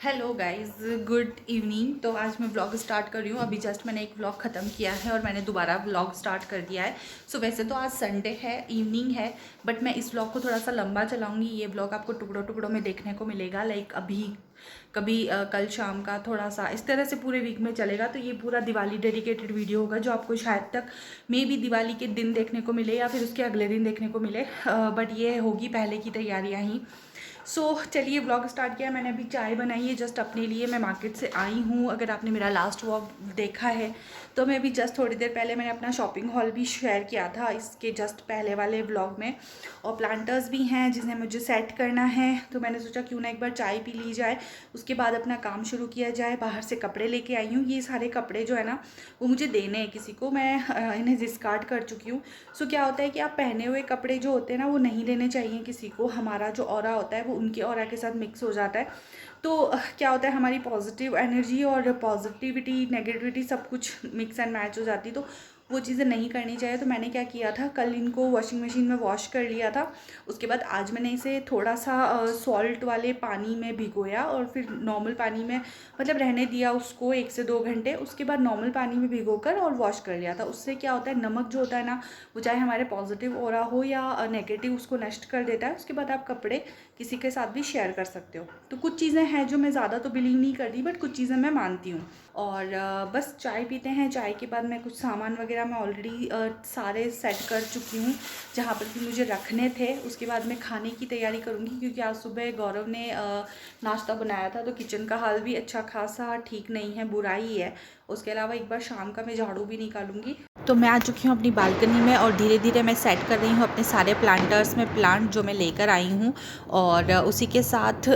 Hello guys, good evening. तो आज मैं व्लॉग स्टार्ट कर रही हूँ। अभी जस्ट मैंने एक व्लॉग ख़त्म किया है और मैंने दोबारा व्लॉग स्टार्ट कर दिया है। सो वैसे तो आज संडे है, इवनिंग है, बट मैं इस व्लॉग को थोड़ा सा लंबा चलाऊँगी। ये व्लॉग आपको टुकड़ों टुकड़ों में देखने को मिलेगा, लाइक अभी कभी कल शाम का, थोड़ा सा इस तरह से पूरे वीक में चलेगा। तो ये पूरा दिवाली डेडिकेटेड वीडियो होगा जो आपको शायद तक मे बी दिवाली के दिन देखने को मिले या फिर उसके अगले दिन देखने को मिले, बट ये होगी पहले की तैयारियाँ ही। चलिए व्लॉग स्टार्ट किया। मैंने अभी चाय बनाई है जस्ट अपने लिए। मैं मार्केट से आई हूँ। अगर आपने मेरा लास्ट व्लॉग देखा है तो मैं अभी जस्ट थोड़ी देर पहले मैंने अपना शॉपिंग हॉल भी शेयर किया था इसके जस्ट पहले वाले व्लॉग में। और प्लांटर्स भी हैं जिन्हें मुझे सेट करना है, तो मैंने सोचा क्यों ना एक बार चाय पी ली जाए, उसके बाद अपना काम शुरू किया जाए। बाहर से कपड़े लेके आई हूँ। ये सारे कपड़े जो है ना वो मुझे देने हैं किसी को। मैं इन्हें डिस्कार्ड कर चुकी हूँ। क्या होता है कि आप पहने हुए कपड़े जो होते हैं ना वो नहीं लेने चाहिए किसी को। हमारा जो ऑरा होता है वो उनके ऑरा के साथ मिक्स हो जाता है। तो क्या होता है, हमारी पॉजिटिव एनर्जी और पॉजिटिविटी नेगेटिविटी सब कुछ मिक्स एंड मैच हो जाती है। तो वो चीज़ें नहीं करनी चाहिए। तो मैंने क्या किया था, कल इनको वॉशिंग मशीन में वॉश कर लिया था। उसके बाद आज मैंने इसे थोड़ा सा सॉल्ट वाले पानी में भिगोया और फिर नॉर्मल पानी में मतलब रहने दिया उसको 1 से 2 घंटे। उसके बाद नॉर्मल पानी में भिगोकर और वॉश कर लिया था। उससे क्या होता है, नमक जो होता है ना वो चाहे हमारे पॉजिटिव ऑरा हो या नेगेटिव, उसको नष्ट कर देता है। उसके बाद आप कपड़े किसी के साथ भी शेयर कर सकते हो। तो कुछ चीज़ें हैं जो मैं ज़्यादा तो बिलीव नहीं करती, बट कुछ चीज़ें मैं मानती हूँ। और बस चाय पीते हैं। चाय के बाद मैं कुछ सामान वगैरह मैं ऑलरेडी सारे सेट कर चुकी हूँ जहाँ पर भी मुझे रखने थे। उसके बाद मैं खाने की तैयारी करूँगी क्योंकि आज सुबह गौरव ने नाश्ता बनाया था। तो किचन का हाल भी अच्छा खासा ठीक नहीं है, बुरा ही है। उसके अलावा एक बार शाम का मैं झाड़ू भी निकालूंगी। तो मैं आ चुकी हूँ अपनी बालकनी में और धीरे धीरे मैं सेट कर रही हूँ अपने सारे प्लांटर्स में प्लांट जो मैं लेकर आई हूँ। और उसी के साथ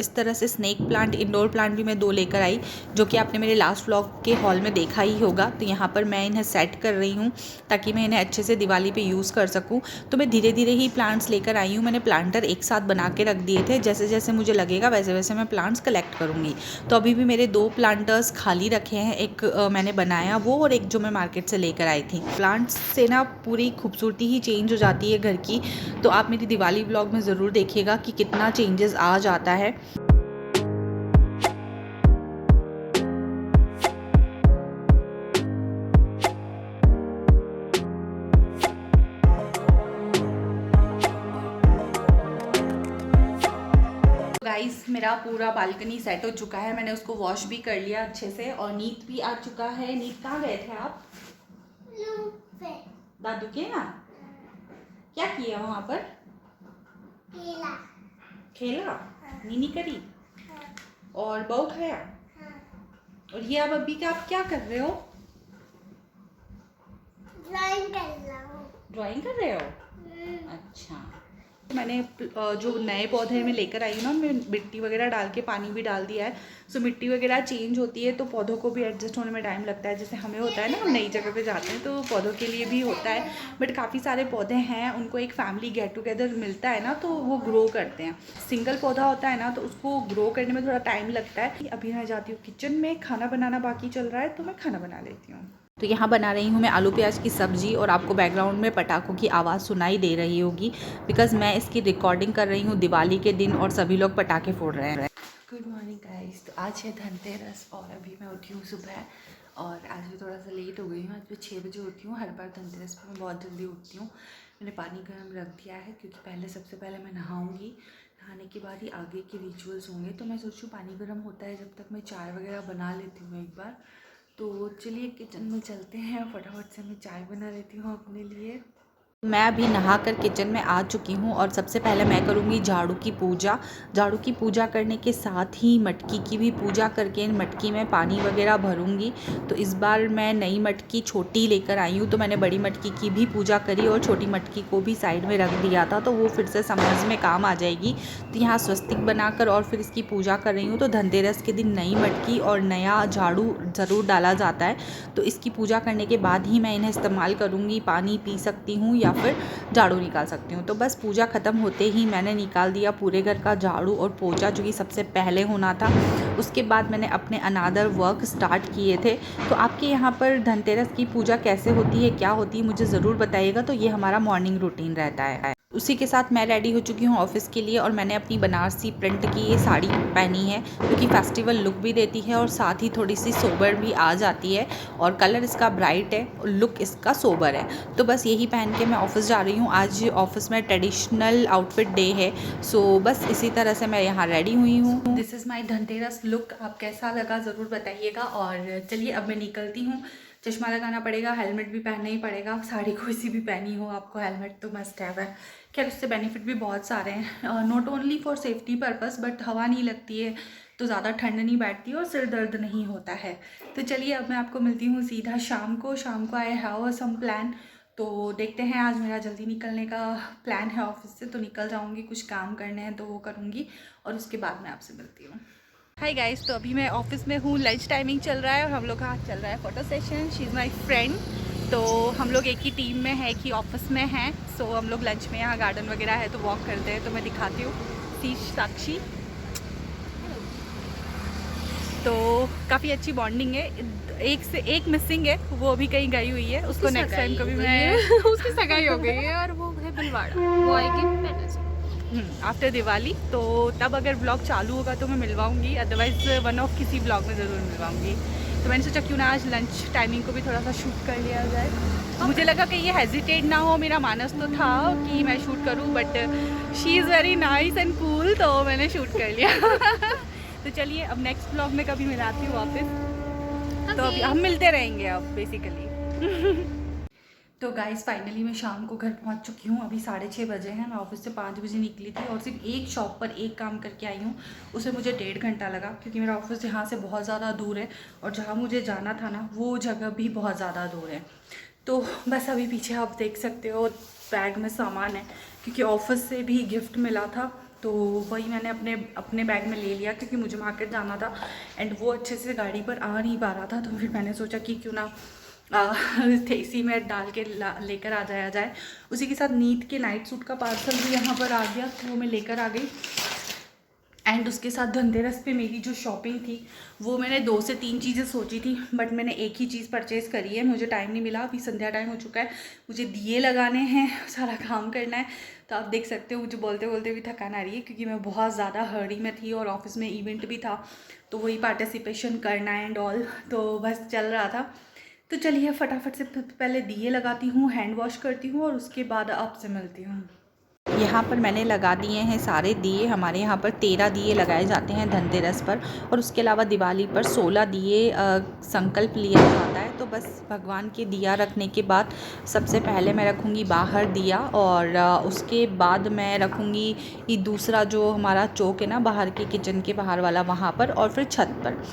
इस तरह से स्नेक प्लांट, इंडोर प्लांट भी मैं 2 लेकर आई, जो कि आपने मेरे लास्ट व्लॉग के हॉल में देखा ही होगा। तो यहाँ पर मैं इन्हें सेट कर रही हूँ ताकि मैं इन्हें अच्छे से दिवाली पे यूज़ कर सकूँ। तो मैं धीरे धीरे ही प्लांट्स लेकर आई हूँ। मैंने प्लांटर एक साथ बना के रख दिए थे। जैसे जैसे मुझे लगेगा वैसे वैसे मैं प्लांट्स कलेक्ट करूँगी। तो अभी भी मेरे 2 प्लांटर्स खाली रखे हैं। एक मैंने बनाया वो, और एक जो मैं मार्केट से लेकर आई थी। प्लांट्स से ना पूरी खूबसूरती ही चेंज हो जाती है घर की। तो आप मेरी दिवाली व्लॉग में ज़रूर देखिएगा कि कितना चेंजेस आ जाता है। गाइस, मेरा पूरा बालकनी सेट हो चुका है। मैंने उसको वॉश भी कर लिया अच्छे से और नीत भी आ चुका है। नीत कहाँ गए थे आप? दादू के यहाँ। क्या किया वहाँ पर? खेला। खेला? नीनी करी और बहू खाया। और ये अब अभी का आप क्या कर रहे हो? ड्राइंग कर रहा हूँ। ड्राइंग कर रहे हो? अच्छा। मैंने जो नए पौधे में लेकर आई हूँ ना, मैं मिट्टी वगैरह डाल के पानी भी डाल दिया है। मिट्टी वगैरह चेंज होती है तो पौधों को भी एडजस्ट होने में टाइम लगता है। जैसे हमें होता है ना, हम नई जगह पे जाते हैं तो पौधों के लिए भी होता है। बट काफ़ी सारे पौधे हैं, उनको एक फैमिली गेट टुगेदर मिलता है ना, तो वो ग्रो करते हैं। सिंगल पौधा होता है ना तो उसको ग्रो करने में थोड़ा टाइम लगता है। अभी मैं जाती हूँ किचन में, खाना बनाना बाकी चल रहा है तो मैं खाना बना लेती हूँ। तो यहाँ बना रही हूँ मैं आलू प्याज की सब्ज़ी और आपको बैकग्राउंड में पटाखों की आवाज़ सुनाई दे रही होगी बिकॉज़ मैं इसकी रिकॉर्डिंग कर रही हूँ दिवाली के दिन और सभी लोग पटाखे फोड़ रहे हैं। Good morning guys. तो आज है धनतेरस और अभी मैं उठी हूँ सुबह और आज भी थोड़ा सा लेट हो गई हूँ। आज मैं 6 बजे उठी हूँ। हर बार धनतेरस पर मैं बहुत जल्दी उठती हूँ। मैंने पानी गर्म रख दिया है क्योंकि सबसे पहले मैं नहाऊँगी। नहाने के बाद ही आगे के रिचुअल्स होंगे। तो मैं सोचूँ पानी गर्म होता है जब तक मैं चाय वगैरह बना लेती हूँ एक बार। तो चलिए किचन में चलते हैं, फटाफट से मैं चाय बना लेती हूँ अपने लिए। मैं अभी नहाकर किचन में आ चुकी हूँ और सबसे पहले मैं करूँगी झाड़ू की पूजा। झाड़ू की पूजा करने के साथ ही मटकी की भी पूजा करके मटकी में पानी वगैरह भरूँगी। तो इस बार मैं नई मटकी छोटी लेकर आई हूँ, तो मैंने बड़ी मटकी की भी पूजा करी और छोटी मटकी को भी साइड में रख दिया था, तो वो फिर से समर्स में काम आ जाएगी। तो यहाँ स्वस्तिक बनाकर और फिर इसकी पूजा कर रही हूँ। तो धनतेरस के दिन नई मटकी और नया झाड़ू ज़रूर डाला जाता है। तो इसकी पूजा करने के बाद ही मैं इन्हें इस्तेमाल करूँगी। पानी पी सकती हूँ या फिर झाड़ू निकाल सकती हूँ। तो बस पूजा ख़त्म होते ही मैंने निकाल दिया पूरे घर का झाड़ू और पोछा, जो कि सबसे पहले होना था। उसके बाद मैंने अपने अनदर वर्क स्टार्ट किए थे। तो आपके यहाँ पर धनतेरस की पूजा कैसे होती है, क्या होती है, मुझे ज़रूर बताइएगा। तो ये हमारा मॉर्निंग रूटीन रहता है। उसी के साथ मैं रेडी हो चुकी हूँ ऑफ़िस के लिए और मैंने अपनी बनारसी प्रिंट की ये साड़ी पहनी है जो कि फेस्टिवल लुक भी देती है और साथ ही थोड़ी सी सोबर भी आ जाती है और कलर इसका ब्राइट है और लुक इसका सोबर है। तो बस यही पहन के मैं ऑफ़िस जा रही हूँ। आज ऑफ़िस में ट्रेडिशनल आउटफिट डे है, सो बस इसी तरह से मैं यहाँ रेडी हुई हूँ। This is my Dhanteras look. आप कैसा लगा ज़रूर बताइएगा। और चलिए अब मैं निकलती हूँ। चश्मा लगाना पड़ेगा, हेलमेट भी पहनना ही पड़ेगा। साड़ी कोई सी भी पहनी हो आपको हेलमेट तो मस्ट हैव है। खैर उससे बेनिफिट भी बहुत सारे हैं, not only for safety purpose but हवा नहीं लगती है तो ज़्यादा ठंड नहीं बैठती और सिर दर्द नहीं होता है। तो चलिए अब मैं आपको मिलती हूँ सीधा शाम को आई हैव सम प्लान। तो देखते हैं, आज मेरा जल्दी निकलने का प्लान है ऑफिस से, तो निकल जाऊँगी। कुछ काम करने हैं तो वो करूँगी और उसके बाद मैं आपसे मिलती हूँ। हाय गाइस, तो अभी मैं ऑफिस में हूँ, लंच टाइमिंग चल रहा है और हम लोग का चल रहा है photo session. She is my friend. तो हम लोग एक ही टीम में है, एक ही ऑफिस में हैं। सो हम लोग लंच में यहाँ गार्डन वगैरह है तो वॉक करते हैं। तो मैं दिखाती हूँ सी साक्षी। तो काफ़ी अच्छी बॉन्डिंग है। एक से एक मिसिंग है, वो अभी कहीं गई हुई है। उसको नेक्स्ट टाइम कभी मैं उसकी सगाई हो गई है और वो है भिलवाड़ा, वो आएगी आफ्टर दिवाली। तो तब अगर ब्लॉग चालू होगा तो मैं मिलवाऊंगी, अदरवाइज़ वन ऑफ किसी ब्लॉग में ज़रूर मिलवाऊंगी। तो मैंने सोचा क्यों ना आज लंच टाइमिंग को भी थोड़ा सा शूट कर लिया जाए। मुझे लगा कि ये हेजिटेट ना हो, मेरा मानस तो था कि मैं शूट करूं, but she is very nice and cool, तो मैंने शूट कर लिया। तो चलिए अब नेक्स्ट ब्लॉग में कभी मिलाती हूँ वापस। तो अभी हम मिलते रहेंगे अब बेसिकली। तो गाइस फाइनली मैं शाम को घर पहुंच चुकी हूँ। अभी 6:30 बजे हैं। मैं ऑफिस से 5 बजे निकली थी और सिर्फ एक शॉप पर एक काम करके आई हूँ। उसे मुझे 1.5 घंटा लगा क्योंकि मेरा ऑफिस यहाँ से बहुत ज़्यादा दूर है और जहाँ मुझे जाना था ना वो जगह भी बहुत ज़्यादा दूर है। तो बस अभी पीछे आप देख सकते हो बैग में सामान है क्योंकि ऑफिस से भी गिफ्ट मिला था, तो वही मैंने अपने बैग में ले लिया क्योंकि मुझे मार्केट जाना था एंड वो अच्छे से गाड़ी पर आ नहीं पा रहा था। तो फिर मैंने सोचा कि क्यों ना इसी में डाल के लेकर आ जाया जाए। उसी के साथ नीट के नाइट सूट का पार्सल भी यहाँ पर आ गया, तो वो मैं लेकर आ गई। एंड उसके साथ धनतेरस पे मेरी जो शॉपिंग थी वो मैंने 2 से 3 चीज़ें सोची थी बट मैंने एक ही चीज़ परचेज़ करी है। मुझे टाइम नहीं मिला, अभी संध्या टाइम हो चुका है, मुझे दिए लगाने हैं, सारा काम करना है। तो आप देख सकते हो मुझे बोलते बोलते भी थकान आ रही है क्योंकि मैं बहुत ज़्यादा हर्री में थी और ऑफिस में इवेंट भी था तो वही पार्टिसिपेशन करना एंड ऑल, तो बस चल रहा था। तो चलिए फटाफट से पहले दिए लगाती हूँ, हैंड वॉश करती हूँ और उसके बाद आपसे मिलती हूँ। यहाँ पर मैंने लगा दिए हैं सारे दिए। हमारे यहाँ पर 13 दिए लगाए जाते हैं धनतेरस पर और उसके अलावा दिवाली पर 16 दिए संकल्प लिया जाता है। तो बस भगवान के दिया रखने के बाद सबसे पहले मैं रखूँगी बाहर दिया और उसके बाद मैं रखूँगी ये दूसरा जो हमारा चौक है ना बाहर के किचन के बाहर वाला, वहाँ पर, और फिर छत पर।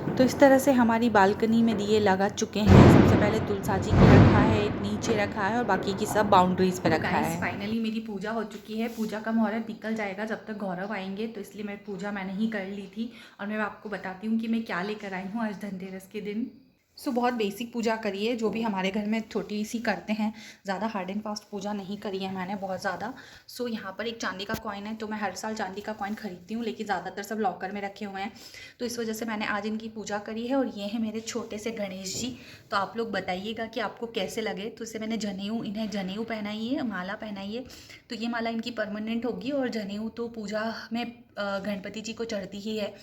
तो इस तरह से हमारी बालकनी में दिए लगा चुके हैं। सबसे पहले तुलसा जी की रखा है, एक नीचे रखा है और बाकी की सब बाउंड्रीज पे रखा है। फाइनली मेरी पूजा हो चुकी है। पूजा का मुहूर्त निकल जाएगा जब तक गौरव आएंगे, तो इसलिए मैं पूजा मैंने ही कर ली थी और मैं आपको बताती हूँ कि मैं क्या लेकर आई हूँ आज धनतेरस के दिन। बहुत बेसिक पूजा करी है जो भी हमारे घर में छोटी सी करते हैं, ज़्यादा हार्ड एंड फास्ट पूजा नहीं करी है मैंने बहुत ज़्यादा। यहाँ पर एक चांदी का कॉइन है, तो मैं हर साल चांदी का कॉइन खरीदती हूँ लेकिन ज़्यादातर सब लॉकर में रखे हुए हैं, तो इस वजह से मैंने आज इनकी पूजा करी है। और ये हैं मेरे छोटे से गणेश जी। तो आप लोग बताइएगा कि आपको कैसे लगे। तो इसे मैंने इन्हें जनेऊ पहनाई है, माला पहनाई है। तो ये माला इनकी परमानेंट होगी और जनेऊ तो पूजा में गणपति जी को चढ़ती ही है,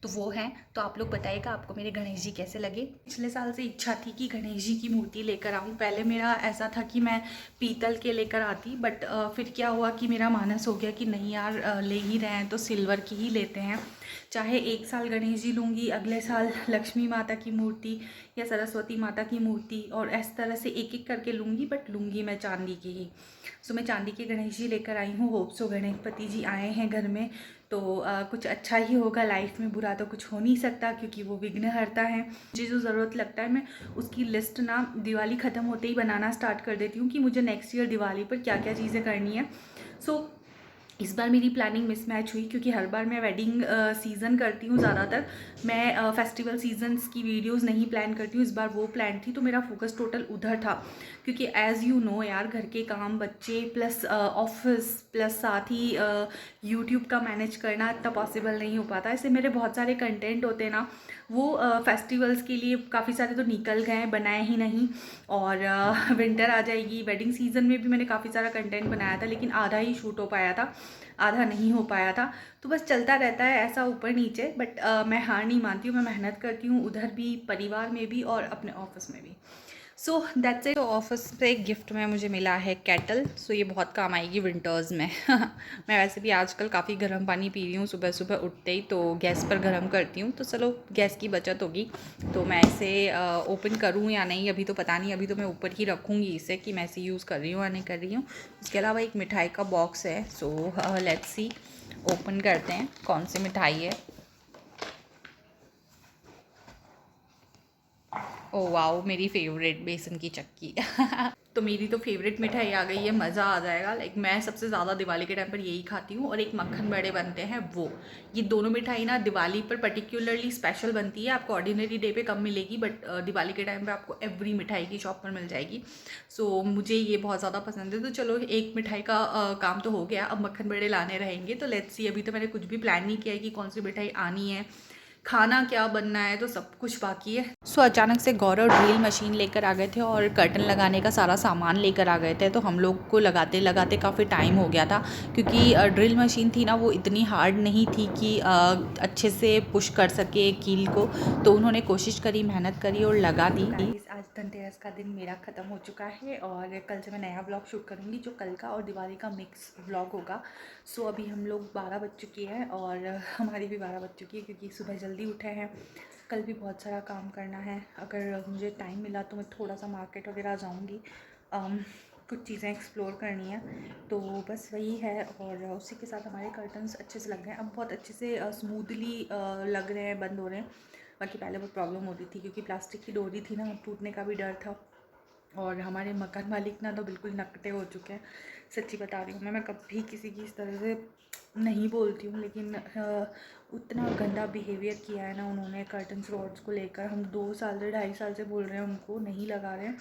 तो वो हैं। तो आप लोग बताइएगा आपको मेरे गणेश जी कैसे लगे। पिछले साल से इच्छा थी कि गणेश जी की मूर्ति लेकर आऊँ। पहले मेरा ऐसा था कि मैं पीतल के लेकर आती, बट फिर क्या हुआ कि मेरा मानस हो गया कि नहीं यार, ले ही रहे हैं तो सिल्वर की ही लेते हैं। चाहे एक साल गणेश जी लूँगी, अगले साल लक्ष्मी माता की मूर्ति या सरस्वती माता की मूर्ति, और इस तरह से एक एक करके लूँगी, बट लूँगी मैं चांदी की ही। मैं चांदी के गणेश जी लेकर आई हूँ। होप सो गणपति जी आए हैं घर में तो कुछ अच्छा ही होगा लाइफ में, बुरा तो कुछ हो नहीं सकता क्योंकि वो विघ्नहर्ता है। मुझे जो ज़रूरत लगता है मैं उसकी लिस्ट ना दिवाली ख़त्म होते ही बनाना स्टार्ट कर देती हूँ कि मुझे नेक्स्ट ईयर दिवाली पर क्या क्या चीज़ें करनी है। इस बार मेरी प्लानिंग मिसमैच हुई क्योंकि हर बार मैं वेडिंग सीज़न करती हूँ, ज़्यादातर मैं फेस्टिवल सीजन्स की वीडियोस नहीं प्लान करती हूँ। इस बार वो प्लान थी तो मेरा फोकस टोटल उधर था क्योंकि एज़ यू नो यार, घर के काम, बच्चे प्लस ऑफिस प्लस साथ ही यूट्यूब का मैनेज करना इतना पॉसिबल नहीं हो पाता। ऐसे मेरे बहुत सारे कंटेंट होते हैं ना, वो फेस्टिवल्स के लिए काफ़ी सारे तो निकल गए हैं, बनाए ही नहीं। और विंटर आ जाएगी, वेडिंग सीज़न में भी मैंने काफ़ी सारा कंटेंट बनाया था, लेकिन आधा ही शूट हो पाया था, आधा नहीं हो पाया था। तो बस चलता रहता है ऐसा ऊपर नीचे, बट मैं हार नहीं मानती हूँ, मैं मेहनत करती हूँ, उधर भी, परिवार में भी और अपने ऑफिस में भी। So that's it. तो ऑफिस से एक गिफ्ट में मुझे मिला है केटल। सो ये बहुत काम आएगी विंटर्स में। मैं वैसे भी आजकल काफ़ी गर्म पानी पी रही हूँ सुबह सुबह उठते ही, तो गैस पर गर्म करती हूँ, तो चलो गैस की बचत होगी। तो मैं इसे ओपन करूँ या नहीं अभी तो पता नहीं, अभी तो मैं ऊपर ही रखूँगी इसे कि मैं इसे यूज़ कर रही हूँ या नहीं कर रही हूँ। उसके अलावा एक मिठाई का बॉक्स है, सो लेट्स सी, ओपन करते हैं कौन सी मिठाई है। ओ वाओ, मेरी फेवरेट बेसन की चक्की। तो मेरी तो फेवरेट मिठाई आ गई है, मज़ा आ जाएगा। लाइक मैं सबसे ज़्यादा दिवाली के टाइम पर यही खाती हूँ, और एक मक्खन बड़े बनते हैं वो। ये दोनों मिठाई ना दिवाली पर पर्टिकुलरली स्पेशल बनती है, आपको ऑर्डिनरी डे पे कम मिलेगी, बट दिवाली के टाइम पे आपको एवरी मिठाई की शॉप पर मिल जाएगी। सो मुझे ये बहुत ज़्यादा पसंद है। तो चलो एक मिठाई का काम तो हो गया, अब मक्खन बड़े लाने रहेंगे। तो लेट्स सी, अभी तो मैंने कुछ भी प्लान नहीं किया है कि कौन सी मिठाई आनी है, खाना क्या बनना है, तो सब कुछ बाकी है। सो अचानक से गौरव ड्रिल मशीन लेकर आ गए थे और कर्टन लगाने का सारा सामान लेकर आ गए थे, तो हम लोग को लगाते लगाते काफ़ी टाइम हो गया था, क्योंकि ड्रिल मशीन थी ना वो इतनी हार्ड नहीं थी कि अच्छे से पुश कर सके कील को। तो उन्होंने कोशिश करी, मेहनत करी और लगा दी। आज धनतेरस का दिन मेरा ख़त्म हो चुका है, और कल से मैं नया ब्लॉग शूट करूँगी जो कल का और दिवाली का मिक्स ब्लॉग होगा। सो अभी हम लोग 12 बज चुकी है, और हमारी भी 12 बज चुकी है, क्योंकि सुबह जल्दी उठे हैं। कल भी बहुत सारा काम करना है। अगर मुझे टाइम मिला तो मैं थोड़ा सा मार्केट वगैरह जाऊँगी, कुछ चीज़ें एक्सप्लोर करनी है। तो बस वही है, और उसी के साथ हमारे कर्टन्स अच्छे से लग गए हैं, अब बहुत अच्छे से स्मूथली लग रहे हैं, बंद हो रहे हैं। बाकी पहले बहुत प्रॉब्लम होती थी, क्योंकि प्लास्टिक की डोरी थी ना, टूटने का भी डर था। और हमारे मकान मालिक ना तो बिल्कुल नकटे हो चुके हैं, सच्ची बता रही हूँ मैं कभी किसी की इस तरह से नहीं बोलती हूँ, लेकिन उतना गंदा बिहेवियर किया है ना उन्होंने कर्टन्स रॉड्स को लेकर। हम 2 साल से 2.5 साल से बोल रहे हैं उनको नहीं लगा रहे हैं,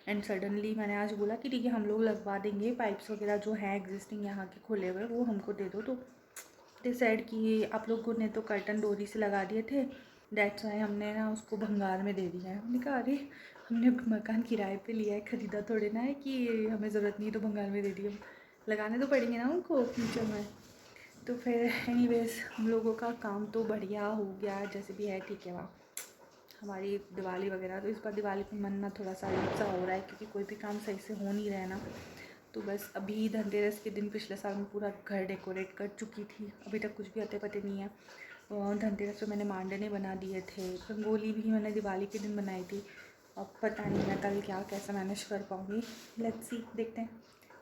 एंड सडनली मैंने आज बोला कि ठीक है हम लोग लगवा देंगे, पाइप्स वगैरह जो हैं एग्जिस्टिंग यहाँ के खुले हुए वो हमको दे दो। तो डिसाइड कि आप लोगों ने तो कर्टन डोरी से लगा दिए थे, दैट्स वाई हमने ना उसको भंगार में दे दिया है। हमने कहा अरे हमने मकान किराए पे लिया है, ख़रीदा थोड़े ना है कि हमें ज़रूरत नहीं है तो भंगार में दे दिए, लगाने तो पड़ेंगे ना उनको फ्यूचर में। तो फिर एनीवेज हम लोगों का काम तो बढ़िया हो गया, जैसे भी है ठीक है। वहाँ हमारी दिवाली वगैरह, तो इस बार दिवाली पे मन ना थोड़ा सा अजीब सा हो रहा है, क्योंकि कोई भी काम सही से हो नहीं रहा है ना। तो बस अभी धनतेरस के दिन पिछले साल में पूरा घर डेकोरेट कर चुकी थी, अभी तक कुछ भी अते पते नहीं है। धनतेरस पे मैंने मांडने बना दिए थे, रंगोली भी मैंने दिवाली के दिन बनाई थी। अब पता नहीं मैं कल क्या कैसे मैनेज कर पाऊँगी, लेट्स सी, देखते हैं।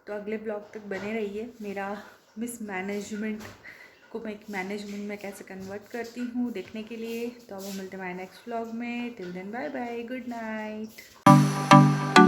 तो अगले ब्लॉग तक बने रहिए। मेरा मिस मैनेजमेंट को मैं एक मैनेजमेंट में कैसे कन्वर्ट करती हूँ देखने के लिए। तो अब हम मिलते हैं हमारे नेक्स्ट व्लॉग में। Till then bye bye, good night.